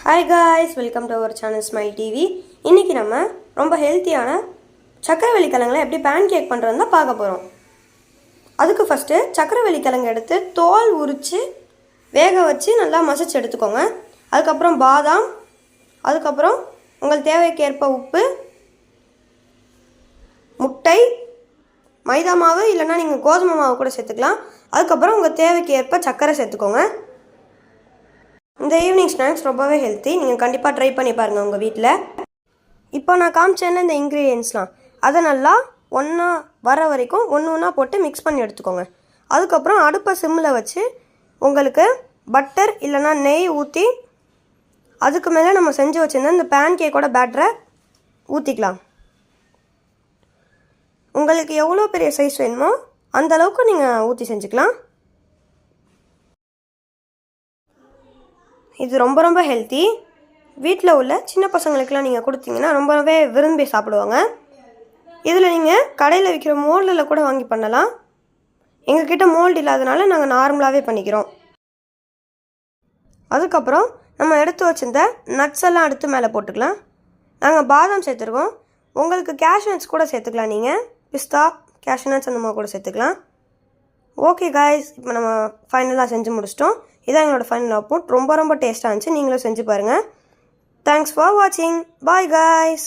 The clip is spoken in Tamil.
Hi guys, welcome to our channel Smile TV. இன்றைக்கி நம்ம ரொம்ப ஹெல்த்தியான சக்கரவள்ளி கிழங்குல எப்படி பேன் கேக் பண்ணுறதுன்னு தான் பார்க்க போகிறோம். அதுக்கு ஃபஸ்ட்டு சக்கரவள்ளி கிழங்கு எடுத்து தோல் உரித்து வேக வச்சு நல்லா மசிச்சு எடுத்துக்கோங்க. அதுக்கப்புறம் பாதாம், அதுக்கப்புறம் உங்கள் தேவைக்கேற்ப உப்பு, முட்டை, மைதா மாவு இல்லைன்னா நீங்கள் கோதுமை மாவு கூட சேர்த்துக்கலாம். அதுக்கப்புறம் உங்கள் தேவைக்கு ஏற்ப சர்க்கரை சேர்த்துக்கோங்க. இந்த ஈவினிங் ஸ்நாக்ஸ் ரொம்பவே ஹெல்த்தி. நீங்கள் கண்டிப்பாக ட்ரை பண்ணி பாருங்கள் உங்கள் வீட்டில். இப்போ நான் காமிச்சேன்ல இந்த இன்க்ரீடியன்ட்ஸ்லாம், அதை நல்லா ஒன்றா வர வரைக்கும் ஒன்றா போட்டு மிக்ஸ் பண்ணி எடுத்துக்கோங்க. அதுக்கப்புறம் அடுப்பை சிம்மில் வச்சு உங்களுக்கு பட்டர் இல்லைனா நெய் ஊற்றி அதுக்கு மேலே நம்ம செஞ்சு வச்சுருந்தா இந்த பேன் கேக்கோட பேட்டரை ஊற்றிக்கலாம். உங்களுக்கு எவ்வளோ பெரிய சைஸ் வேணுமோ அந்தளவுக்கு நீங்கள் ஊற்றி செஞ்சுக்கலாம். இது ரொம்ப ரொம்ப ஹெல்த்தி. வீட்டில் உள்ள சின்ன பசங்களுக்கெல்லாம் நீங்கள் கொடுத்தீங்கன்னா ரொம்பவே விரும்பி சாப்பிடுவாங்க. இதில் நீங்கள் கடையில் விற்கிற மோல்டில் கூட வாங்கி பண்ணலாம். எங்ககிட்ட மோல்டு இல்லாதனால நாங்கள் நார்மலாகவே பண்ணிக்கிறோம். அதுக்கப்புறம் நம்ம எடுத்து வச்சிருந்த நட்ஸ் எல்லாம் எடுத்து மேலே போட்டுக்கலாம். நாங்கள் பாதாம் சேர்த்துருக்கோம். உங்களுக்கு கேஷ்நட்ஸ் கூட சேர்த்துக்கலாம். நீங்கள் பிஸ்தா, கேஷ்நட்ஸ் அந்த மாதிரி கூட சேர்த்துக்கலாம். ஓகே காய்ஸ், இப்போ நம்ம ஃபைனலாக செஞ்சு முடிச்சிட்டோம். இதான் எங்களோட ஃபைனல் அவுட்புட். ரொம்ப ரொம்ப டேஸ்ட்டாக இருந்துச்சு. நீங்களும் செஞ்சு பாருங்கள். தேங்க்ஸ் ஃபார் வாட்சிங். Bye guys.